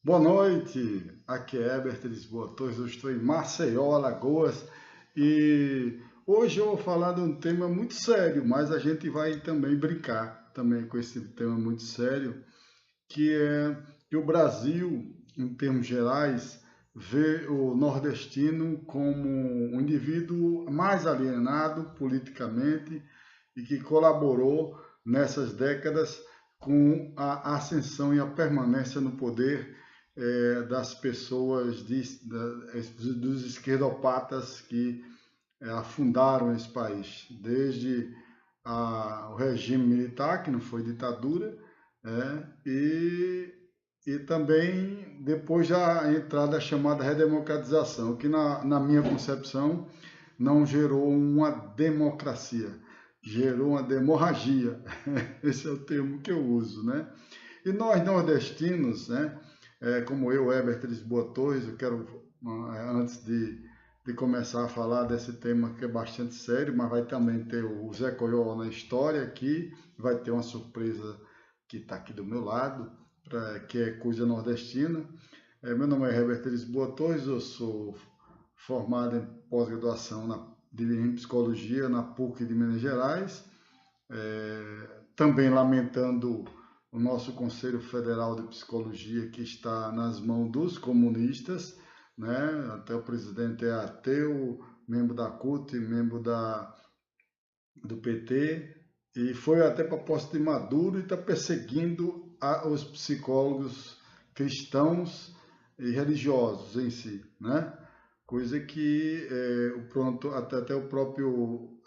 Boa noite, aqui é Herbert Lisboa Torres, eu estou em Maceió, Alagoas, e hoje eu vou falar de um tema muito sério, mas a gente vai também brincar também com esse tema muito sério, que é que o Brasil, em termos gerais, vê o nordestino como um indivíduo mais alienado politicamente e que colaborou nessas décadas com a ascensão e a permanência no poder das pessoas, dos esquerdopatas que afundaram esse país, desde o regime militar, que não foi ditadura, e também depois da entrada da chamada redemocratização, que na minha concepção não gerou uma democracia, gerou uma demorragia. Esse é o termo que eu uso, né? E nós nordestinos, né, como eu, Herbert Lisboa Torres, eu quero, antes de começar a falar desse tema que é bastante sério, mas vai também ter o Zé Coió na história aqui, vai ter uma surpresa que está aqui do meu lado, que é coisa nordestina. Meu nome é Herbert Lisboa Torres, eu sou formado em pós-graduação em psicologia na PUC de Minas Gerais, também lamentando o nosso Conselho Federal de Psicologia que está nas mãos dos comunistas, né? Até o presidente é ateu, membro da CUT, membro do PT, e foi até para a posse de Maduro e está perseguindo os psicólogos cristãos e religiosos em si, né? Coisa que até o próprio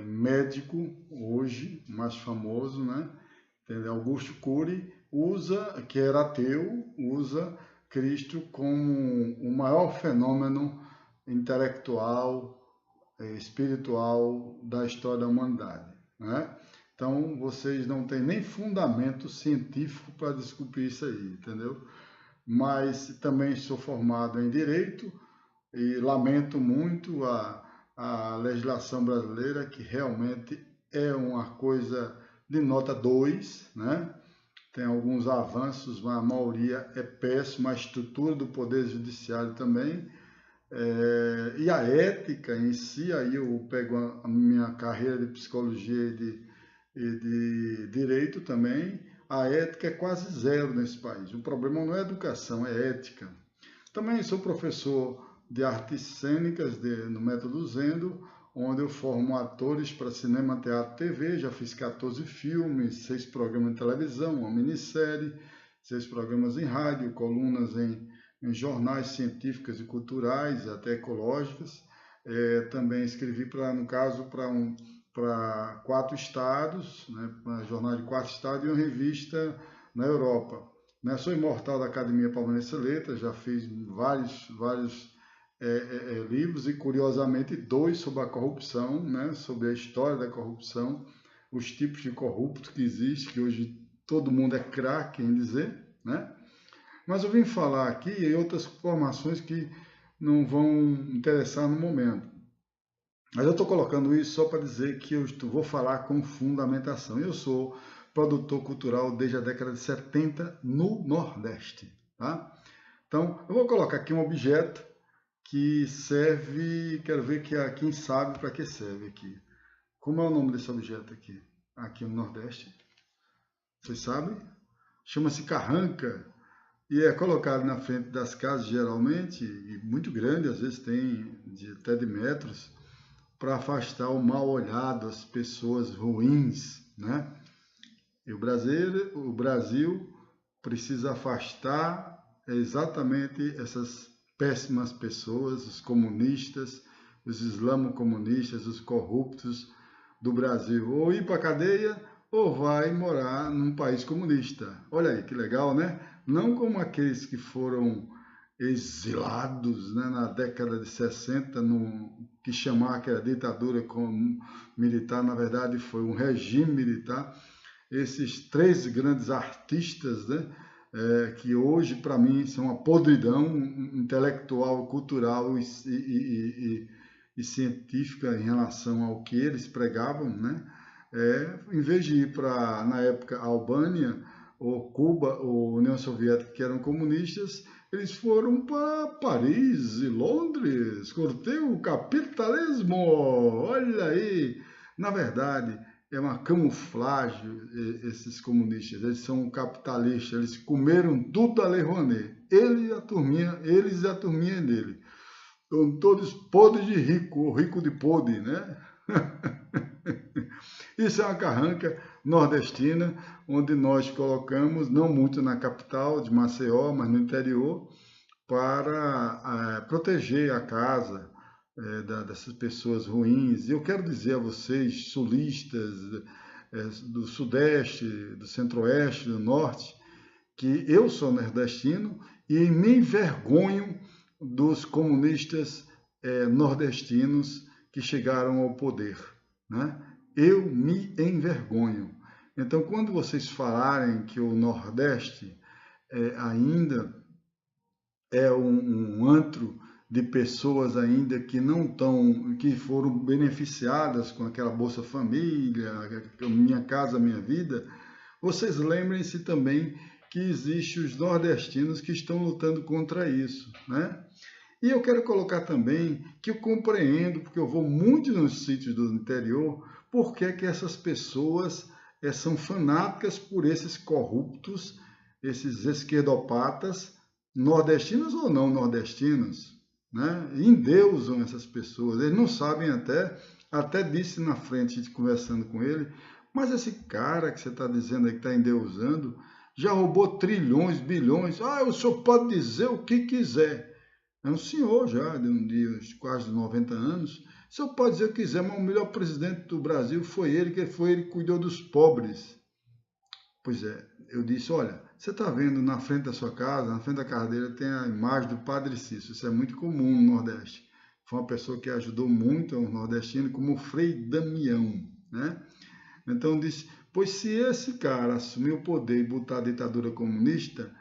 médico hoje mais famoso, né? Entendeu? Augusto Cury usa, que era ateu, usa Cristo como o maior fenômeno intelectual, espiritual da história da humanidade, né? Então vocês não têm nem fundamento científico para descobrir isso aí, entendeu? Mas também sou formado em direito e lamento muito a legislação brasileira, que realmente é uma coisa de nota 2, né? Tem alguns avanços, mas a maioria é péssima, a estrutura do Poder Judiciário também. E a ética em si, aí eu pego a minha carreira de psicologia e de direito também, a ética é quase zero nesse país. O problema não é educação, é ética. Também sou professor de artes cênicas no Método Zendo, onde eu formo atores para cinema, teatro, TV. Já fiz 14 filmes, 6 programas de televisão, uma minissérie, 6 programas em rádio, colunas em jornais científicos e culturais, até ecológicas. Também escrevi, no caso, para 4 estados, né, para jornal de 4 estados e uma revista na Europa. Né? Sou imortal da Academia Palmeirense de Letras, já fiz vários livros e, curiosamente, 2 sobre a corrupção, né? Sobre a história da corrupção, os tipos de corrupto que existe, que hoje todo mundo é craque em dizer, né? Mas eu vim falar aqui em outras formações que não vão interessar no momento. Mas eu estou colocando isso só para dizer que eu vou falar com fundamentação. Eu sou produtor cultural desde a década de 70 no Nordeste. Tá? Então, eu vou colocar aqui um objeto que serve, quero ver quem sabe para que serve aqui. Como é o nome desse objeto aqui? Aqui no Nordeste. Vocês sabem? Chama-se carranca e é colocado na frente das casas geralmente, e muito grande, às vezes tem até de metros, para afastar o mal olhado, as pessoas ruins, né? E o Brasil precisa afastar exatamente essas péssimas pessoas, os comunistas, os islamo-comunistas, os corruptos do Brasil. Ou ir para a cadeia ou vai morar num país comunista. Olha aí que legal, né? Não como aqueles que foram exilados, né, na década de 60, que chamar que era ditadura como militar, na verdade foi um regime militar. Esses 3 grandes artistas, né, que hoje para mim são uma podridão intelectual, cultural e científica em relação ao que eles pregavam, né? Em vez de ir para, na época, a Albânia, ou Cuba, ou União Soviética, que eram comunistas, eles foram para Paris e Londres, curtir o capitalismo. Olha aí, na verdade, é uma camuflagem esses comunistas. Eles são capitalistas, eles comeram tudo da Lei Rouanet. Eles e a turminha dele. Estão todos podres de rico, ou rico de podre, né? Isso é uma carranca nordestina, onde nós colocamos, não muito na capital de Maceió, mas no interior, para proteger a casa dessas pessoas ruins. E eu quero dizer a vocês, sulistas, do sudeste, do centro-oeste, do norte, que eu sou nordestino e me envergonho dos comunistas nordestinos que chegaram ao poder, né? Eu me envergonho. Então, quando vocês falarem que o Nordeste ainda é um antro de pessoas ainda que não estão, que foram beneficiadas com aquela Bolsa Família, Minha Casa Minha Vida, vocês lembrem-se também que existem os nordestinos que estão lutando contra isso, né? E eu quero colocar também que eu compreendo, porque eu vou muito nos sítios do interior, porque é que essas pessoas são fanáticas por esses corruptos, esses esquerdopatas, nordestinos ou não nordestinos, né? Endeusam essas pessoas. Eles não sabem até disse na frente, conversando com ele, mas esse cara que você está dizendo aí que está endeusando, já roubou trilhões, bilhões. Ah, o senhor pode dizer o que quiser. É um senhor já, de quase 90 anos. O senhor pode dizer o que quiser, mas o melhor presidente do Brasil foi ele, que cuidou dos pobres. Pois é, eu disse, olha, você está vendo na frente da sua casa, na frente da casa dele, tem a imagem do Padre Cícero. Isso é muito comum no Nordeste. Foi uma pessoa que ajudou muito o nordestino, como o Frei Damião, né? Então eu disse, pois se esse cara assumir o poder e botar a ditadura comunista,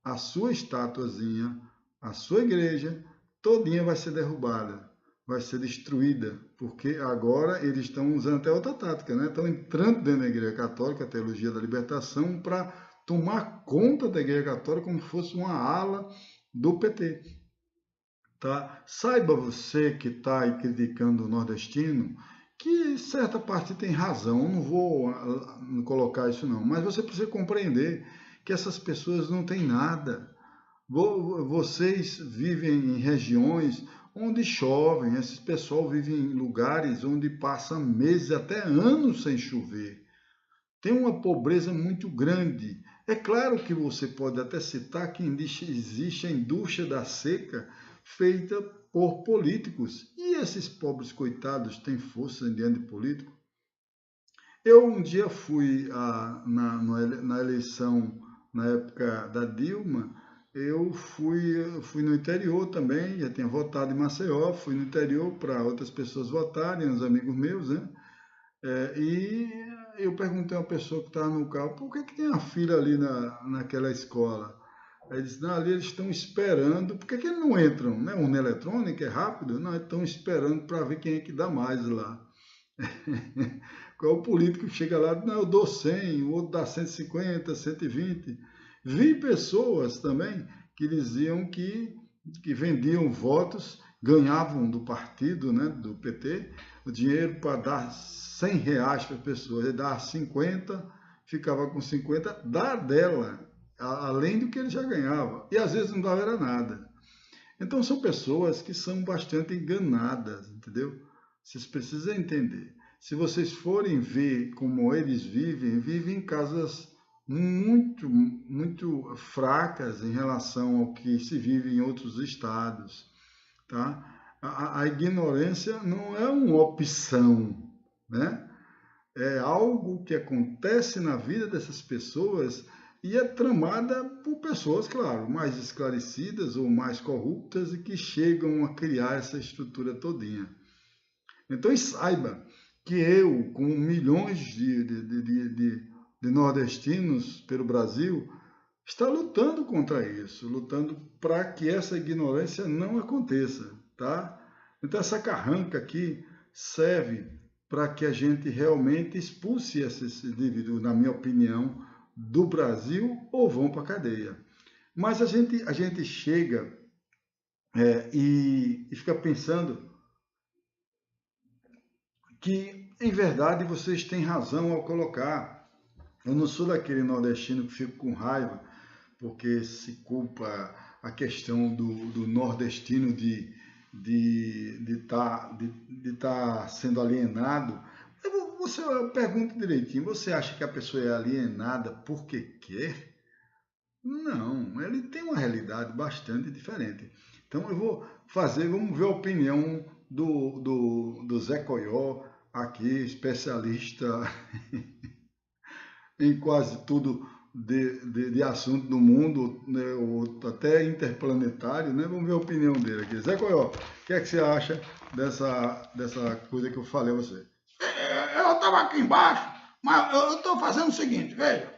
a sua estatuazinha, a sua igreja, todinha vai ser derrubada, vai ser destruída, porque agora eles estão usando até outra tática, né? Estão entrando dentro da Igreja Católica, a teologia da libertação, para tomar conta da Igreja Católica como se fosse uma ala do PT. Tá? Saiba você que está aí criticando o nordestino, que certa parte tem razão, não vou colocar isso não, mas você precisa compreender que essas pessoas não têm nada. Vocês vivem em regiões onde chovem, esse pessoal vive em lugares onde passa meses, até anos sem chover. Tem uma pobreza muito grande. É claro que você pode até citar que existe a indústria da seca feita por políticos. E esses pobres coitados têm força diante de político? Eu um dia fui na eleição, na época da Dilma, eu fui no interior também, já tinha votado em Maceió, fui no interior para outras pessoas votarem, uns amigos meus, né? E eu perguntei a uma pessoa que estava no carro, por que tem a fila ali naquela escola? Aí ele disse, não, ali eles estão esperando, por que eles não entram? Né? Urna eletrônica é rápido? Não, eles estão esperando para ver quem é que dá mais lá. Qual é o político que chega lá, não, eu dou 100, o outro dá 150, 120. Vi pessoas também que diziam que vendiam votos, ganhavam do partido, né, do PT, o dinheiro para dar 100 reais para as pessoas. Ele dava 50, ficava com 50, dá dela, além do que ele já ganhava. E às vezes não dava era nada. Então são pessoas que são bastante enganadas, entendeu? Vocês precisam entender. Se vocês forem ver como eles vivem em casas muito, muito fracas em relação ao que se vive em outros estados, tá? A ignorância não é uma opção, né? É algo que acontece na vida dessas pessoas e é tramada por pessoas, claro, mais esclarecidas ou mais corruptas e que chegam a criar essa estrutura todinha. Então saiba que eu, com milhões de nordestinos pelo Brasil, está lutando contra isso, lutando para que essa ignorância não aconteça, tá? Então essa carranca aqui serve para que a gente realmente expulse esses indivíduos, na minha opinião, do Brasil ou vão para a cadeia. Mas a gente chega e fica pensando que, em verdade, vocês têm razão ao colocar. Eu não sou daquele nordestino que fica com raiva porque se culpa a questão do nordestino de tá sendo alienado. Eu pergunto direitinho, você acha que a pessoa é alienada porque quer? Não, ele tem uma realidade bastante diferente. Então vamos ver a opinião do Zé Coió, aqui, especialista em quase tudo de assunto do mundo, né, ou até interplanetário, né? Vamos ver a opinião dele aqui. Zé Coió, o que é que você acha dessa coisa que eu falei a você? Eu estava aqui embaixo, mas eu estou fazendo o seguinte, veja.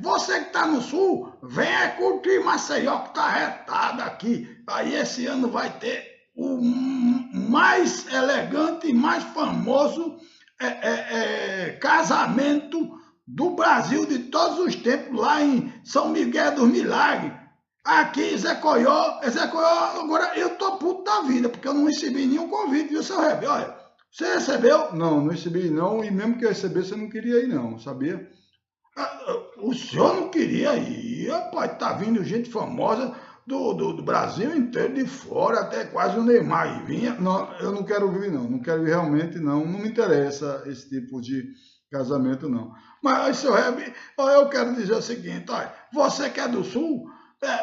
Você que está no sul, venha curtir Maceió, que está retado aqui. Aí esse ano vai ter o mais elegante e mais famoso casamento do Brasil de todos os tempos, lá em São Miguel dos Milagres. Aqui, Zé Coió, agora eu tô puto da vida, porque eu não recebi nenhum convite, viu, seu Rebe? Olha, você recebeu? Não recebi não, e mesmo que eu recebesse, eu não queria ir não, sabia? O senhor não queria ir, rapaz, tá vindo gente famosa do Brasil inteiro, de fora, até quase o Neymar vinha. Não, eu não quero vir não quero ir realmente não me interessa esse tipo de casamento não. Mas, seu Rebe, eu quero dizer o seguinte, olha, você que é do Sul,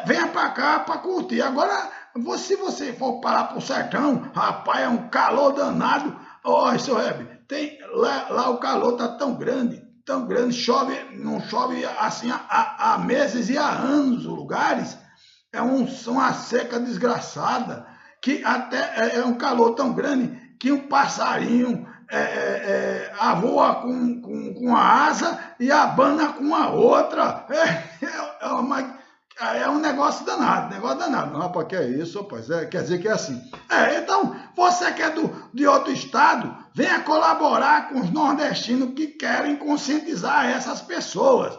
venha pra cá pra curtir. Agora, se você for parar pro sertão, rapaz, é um calor danado. Olha, seu Rebe, lá o calor tá tão grande, chove, não chove assim há meses e há anos os lugares. Uma seca desgraçada, que até é um calor tão grande que um passarinho voa com a asa e abana com a outra. É um negócio danado, Não, rapaz, que é isso, rapaz? Quer dizer que é assim. Então, você que é de outro estado, venha colaborar com os nordestinos que querem conscientizar essas pessoas.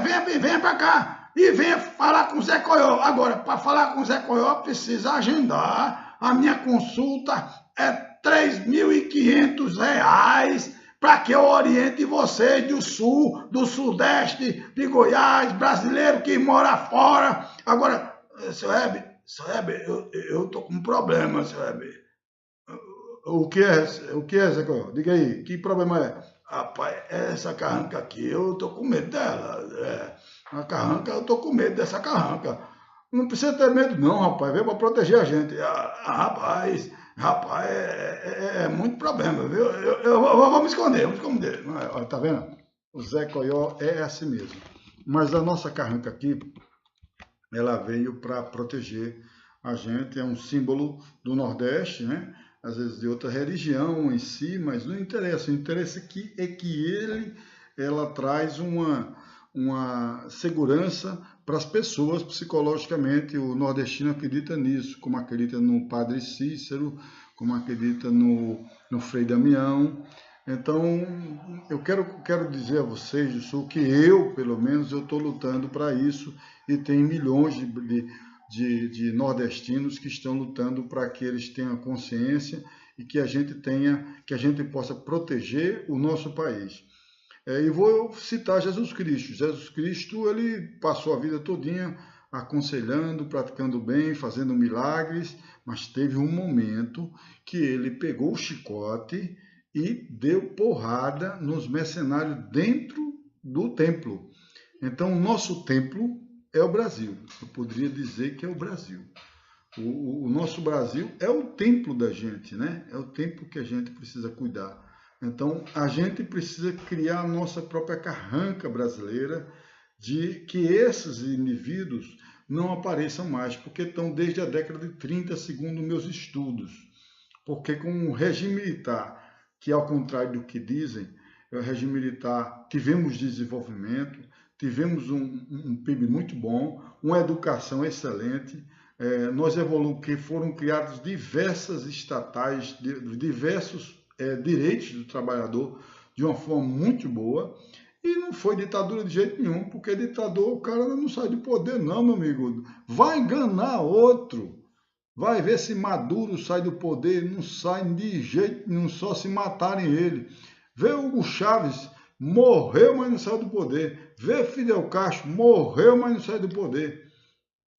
Venha para cá e venha falar com o Zé Coió. Agora, para falar com o Zé Coió, precisa agendar. A minha consulta é R$3.500 para que eu oriente vocês do sul, do sudeste, de Goiás, brasileiro que mora fora. Agora, seu Hebe, eu tô com um problema, seu Hebe. O que é, Zé Coió? Diga aí, que problema é? Rapaz, essa carranca aqui, eu tô com medo dela. A carranca, eu tô com medo dessa carranca. Não precisa ter medo não, rapaz. Veio para proteger a gente. Rapaz, é muito problema, viu? Eu vou me esconder, Olha, tá vendo? O Zé Coió é assim mesmo. Mas a nossa carranca aqui, ela veio para proteger a gente. É um símbolo do Nordeste, né? Às vezes de outra religião em si, mas não interessa. O interesse aqui é que ela traz uma segurança para as pessoas psicologicamente. O nordestino acredita nisso, como acredita no Padre Cícero, como acredita no Frei Damião. Então, eu quero dizer a vocês do Sul que pelo menos, eu estou lutando para isso, e tem milhões de nordestinos que estão lutando para que eles tenham consciência e que a gente possa proteger o nosso país. E vou citar Jesus Cristo. Jesus Cristo, ele passou a vida todinha aconselhando, praticando bem, fazendo milagres, mas teve um momento que ele pegou o chicote e deu porrada nos mercenários dentro do templo. Então, o nosso templo é o Brasil. Eu poderia dizer que é o Brasil. O nosso Brasil é o templo da gente, né? É o templo que a gente precisa cuidar. Então, a gente precisa criar a nossa própria carranca brasileira de que esses indivíduos não apareçam mais, porque estão desde a década de 30, segundo meus estudos. Porque com o regime militar, que ao contrário do que dizem, o regime militar, tivemos desenvolvimento, tivemos um PIB muito bom, uma educação excelente, nós evoluímos, que foram criadas diversas estatais, diversos direitos do trabalhador de uma forma muito boa, E não foi ditadura de jeito nenhum, porque ditador, o cara não sai do poder não, meu amigo. Vai enganar outro. Vai ver se Maduro sai do poder, não sai de jeito nenhum, só se matarem ele. Vê Hugo Chávez, morreu, mas não saiu do poder. Vê Fidel Castro, morreu, mas não saiu do poder.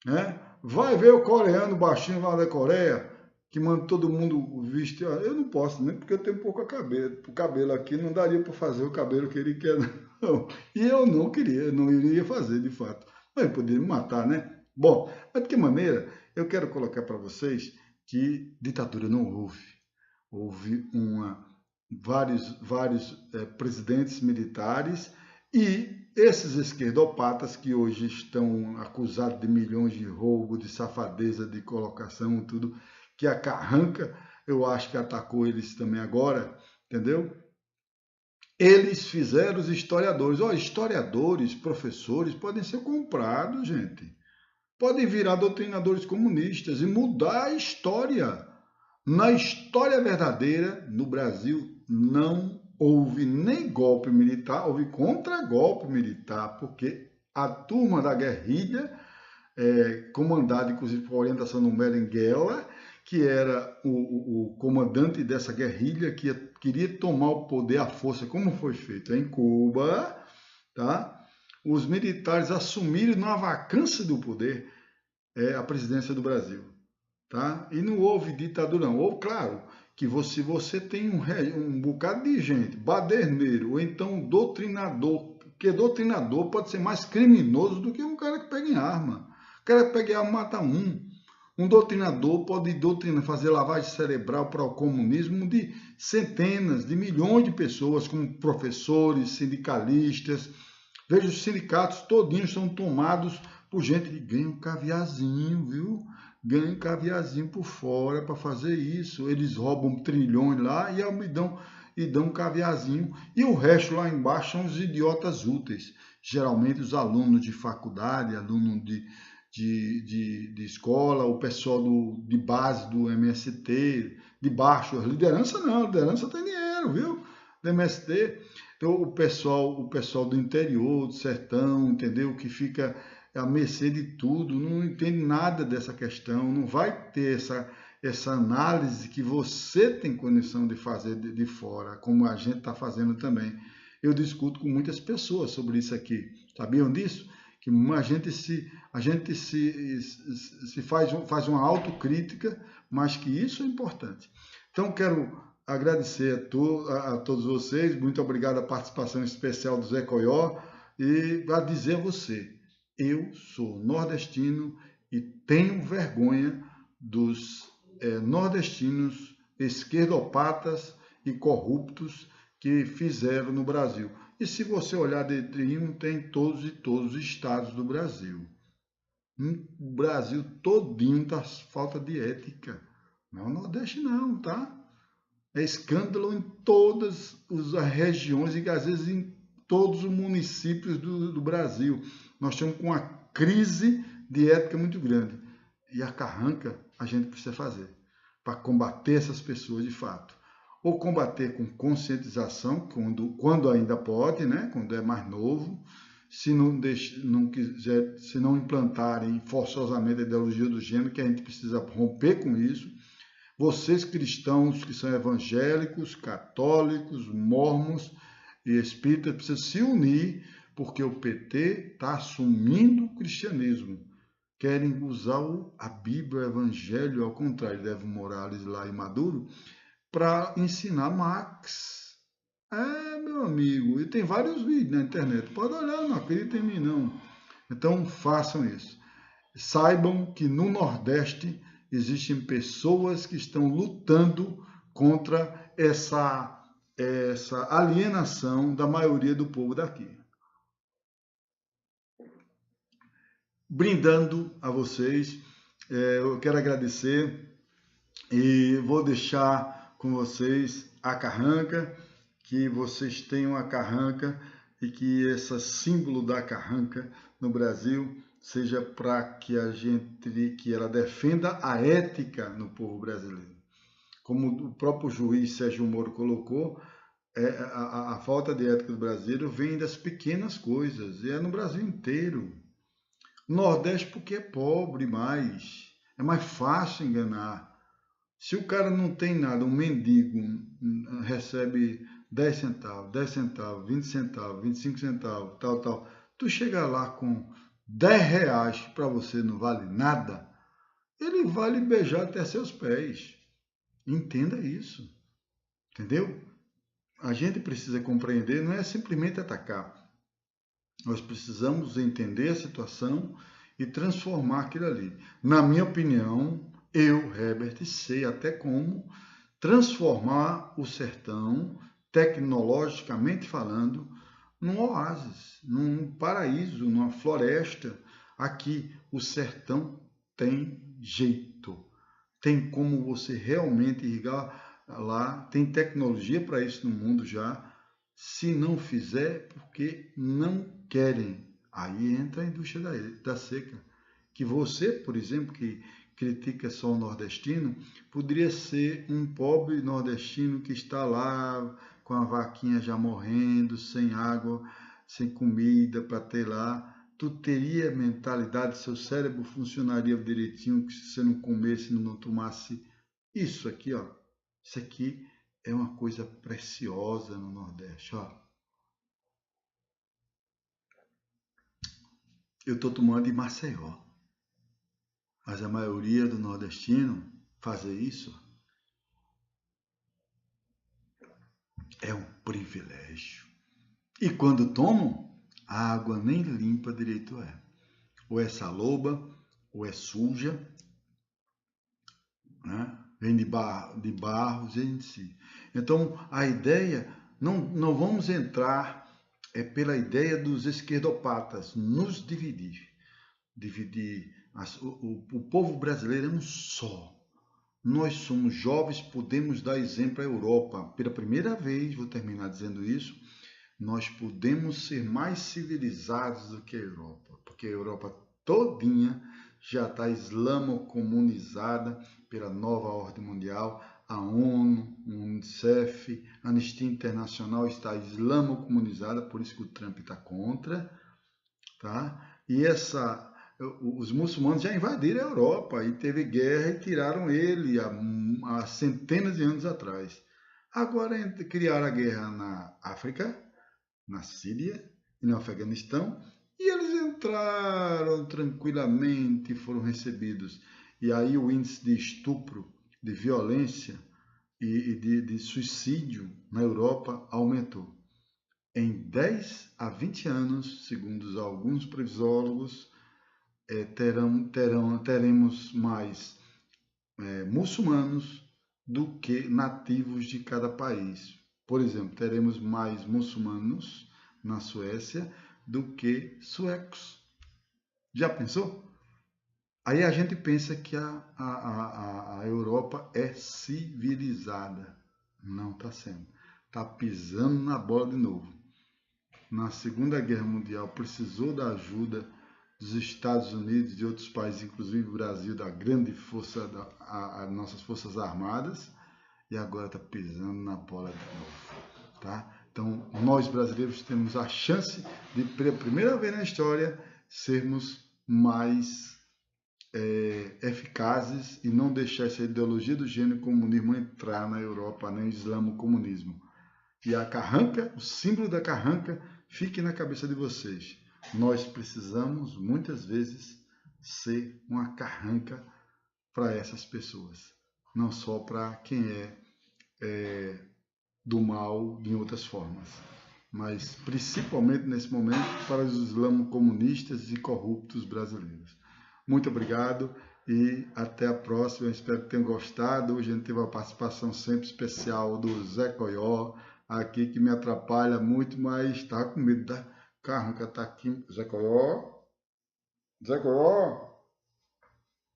Né? Vai ver o coreano baixinho lá da Coreia, que manda todo mundo vestir. Eu não posso, né? Porque eu tenho pouco cabelo aqui, não daria para fazer o cabelo que ele quer, não. E eu não queria, não iria fazer, de fato. Mas ele poderia me matar, né? Bom, mas de que maneira, eu quero colocar para vocês que ditadura não houve. Houve vários presidentes militares e esses esquerdopatas que hoje estão acusados de milhões de roubo, de safadeza, de colocação, tudo, que a Carranca, eu acho que atacou eles também agora, entendeu? Eles fizeram os historiadores. Historiadores, professores podem ser comprados, gente. Podem virar doutrinadores comunistas e mudar a história. Na história verdadeira, no Brasil, não houve nem golpe militar, houve contra-golpe militar, porque a turma da guerrilha, comandada inclusive por orientação do Merenguela, que era o comandante dessa guerrilha, que queria tomar o poder à força, como foi feito em Cuba, tá? Os militares assumiram na vacância do poder a presidência do Brasil. Tá? E não houve ditadura, não. Ou, claro, que você tem um bocado de gente, baderneiro, ou então doutrinador, porque doutrinador pode ser mais criminoso do que um cara que pega em arma. O cara que pega em arma mata um. Um doutrinador pode doutrinar, fazer lavagem cerebral para o comunismo de centenas, de milhões de pessoas, como professores, sindicalistas. Veja, os sindicatos todinhos são tomados por gente que ganha um caviarzinho, viu? Ganha um caviarzinho por fora para fazer isso. Eles roubam trilhões lá e dão um caviarzinho. E o resto lá embaixo são os idiotas úteis. Geralmente os alunos de faculdade, alunos de escola, o pessoal de base do MST, de baixo. A liderança não, a liderança tem dinheiro, viu? Do MST. Então, o pessoal do interior, do sertão, entendeu? Que fica à mercê de tudo, não entende nada dessa questão, não vai ter essa análise que você tem condição de fazer de fora, como a gente está fazendo também. Eu discuto com muitas pessoas sobre isso aqui. Sabiam disso? Que a gente se faz uma autocrítica, mas que isso é importante. Então, quero agradecer a todos vocês, muito obrigado a participação especial do Zé Coió, e a dizer a você, eu sou nordestino e tenho vergonha dos nordestinos esquerdopatas e corruptos que fizeram no Brasil. E se você olhar dedinho, tem todos os estados do Brasil. O Brasil todinho está falta de ética. Não é o Nordeste não, tá? É escândalo em todas as regiões e às vezes em todos os municípios do Brasil. Nós temos uma crise de ética muito grande. E a carranca a gente precisa fazer para combater essas pessoas de fato. Ou combater com conscientização, quando ainda pode, né? Quando é mais novo. Se não implantarem forçosamente a ideologia do gênero, que a gente precisa romper com isso. Vocês cristãos que são evangélicos, católicos, mormons e espíritas precisam se unir, porque o PT está assumindo o cristianismo. Querem usar a Bíblia, o Evangelho, ao contrário de Evo Morales lá e Maduro, para ensinar Marx. Meu amigo, e tem vários vídeos na internet. Pode olhar, não acredita em mim, não. Então, façam isso. Saibam que no Nordeste existem pessoas que estão lutando contra essa alienação da maioria do povo daqui. Brindando a vocês, eu quero agradecer e vou deixar com vocês a carranca, que vocês tenham a carranca e que esse símbolo da carranca no Brasil seja para que ela defenda a ética no povo brasileiro. Como o próprio juiz Sérgio Moro colocou, A falta de ética do brasileiro vem das pequenas coisas, e é no Brasil inteiro. Nordeste porque é pobre mais, é mais fácil enganar. Se o cara não tem nada, um mendigo recebe 10 centavos, 10 centavos, 20 centavos, 25 centavos, tal, tal. Tu chega lá com 10 reais que para você não vale nada, ele vai lhe beijar até seus pés. Entenda isso, entendeu? A gente precisa compreender, não é simplesmente atacar. Nós precisamos entender a situação e transformar aquilo ali. Na minha opinião, eu, Herbert, sei até como transformar o sertão, tecnologicamente falando, num oásis, num paraíso, numa floresta. Aqui, o sertão tem jeito. Tem como você realmente irrigar lá, tem tecnologia para isso no mundo já. Se não fizer, porque não querem. Aí entra a indústria da seca. Que você, por exemplo, que critica só o nordestino, poderia ser um pobre nordestino que está lá com a vaquinha já morrendo, sem água, sem comida para ter lá. Tu teria mentalidade, seu cérebro funcionaria direitinho se você não comesse, não tomasse isso aqui, ó. Isso aqui é uma coisa preciosa no Nordeste, ó. Eu estou tomando de Maceió, mas a maioria do nordestino fazer isso é um privilégio. E quando tomam, a água nem limpa direito é. Ou é saloba, ou é suja, né? Vem de barros em si. Então, a ideia, não vamos entrar pela ideia dos esquerdopatas, nos dividir. O povo brasileiro é um só. Nós somos jovens, podemos dar exemplo à Europa. Pela primeira vez, vou terminar dizendo isso, nós podemos ser mais civilizados do que a Europa, porque a Europa todinha já está islamo-comunizada pela nova ordem mundial. A ONU, o Unicef, a Anistia Internacional está islamo-comunizada, por isso que o Trump está contra, tá? E os muçulmanos já invadiram a Europa e teve guerra e tiraram ele há centenas de anos atrás. Agora criaram a guerra na África, na Síria e no Afeganistão, e eles entraram tranquilamente e foram recebidos. E aí o índice de estupro, de violência e de suicídio na Europa aumentou. Em 10 a 20 anos, segundo alguns previsólogos, teremos mais muçulmanos do que nativos de cada país. Por exemplo, teremos mais muçulmanos na Suécia do que suecos. Já pensou? Aí a gente pensa que a Europa é civilizada. Não está sendo. Está pisando na bola de novo. Na Segunda Guerra Mundial precisou da ajuda dos Estados Unidos e de outros países, inclusive o Brasil, da grande força, das nossas Forças Armadas, e agora está pisando na bola de novo. Tá? Então, nós brasileiros temos a chance de, pela primeira vez na história, sermos mais eficazes e não deixar essa ideologia do gênero comunismo entrar na Europa, nem o islamo-comunismo. E a carranca, o símbolo da carranca, fique na cabeça de vocês. Nós precisamos, muitas vezes, ser uma carranca para essas pessoas. Não só para quem é do mal em outras formas, mas principalmente nesse momento para os islamo-comunistas e corruptos brasileiros. Muito obrigado e até a próxima. Eu espero que tenham gostado. Hoje a gente teve uma participação sempre especial do Zé Coió, aqui que me atrapalha muito, mas está com medo da carranca. Está aqui, Zé Coió. Zé Coió.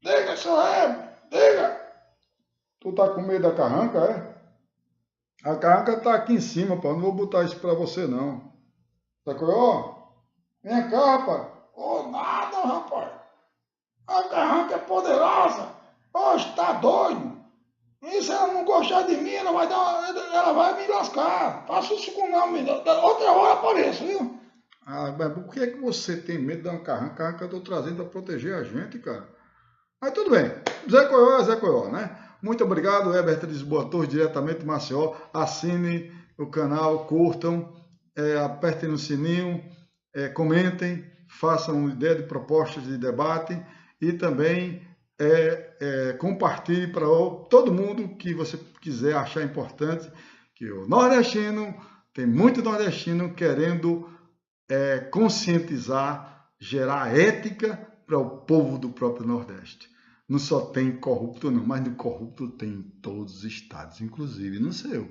Diga, seu Heber, diga. Tu tá com medo da carranca, é? A carranca está aqui em cima, pô. Não vou botar isso para você, não. Zé Coió. Vem cá, rapaz. Ô, nada, rapaz. A carranca é poderosa. Hoje tá doido. E se ela não gostar de mim, ela vai me lascar. Faça isso com não, outra hora apareço, viu? Ah, mas por que é que você tem medo de uma carranca? Carranca que eu estou trazendo para proteger a gente, cara. Mas tudo bem. Zé Coió é Zé Coió, né? Muito obrigado, Herbert Lisboa Torres, diretamente do Maceió. Assine o canal, curtam, apertem no sininho, comentem, façam ideia de propostas de debate e também compartilhe para todo mundo que você quiser achar importante, que o nordestino, tem muito nordestino querendo conscientizar, gerar ética para o povo do próprio Nordeste. Não só tem corrupto não, mas de corrupto tem em todos os estados, inclusive no seu.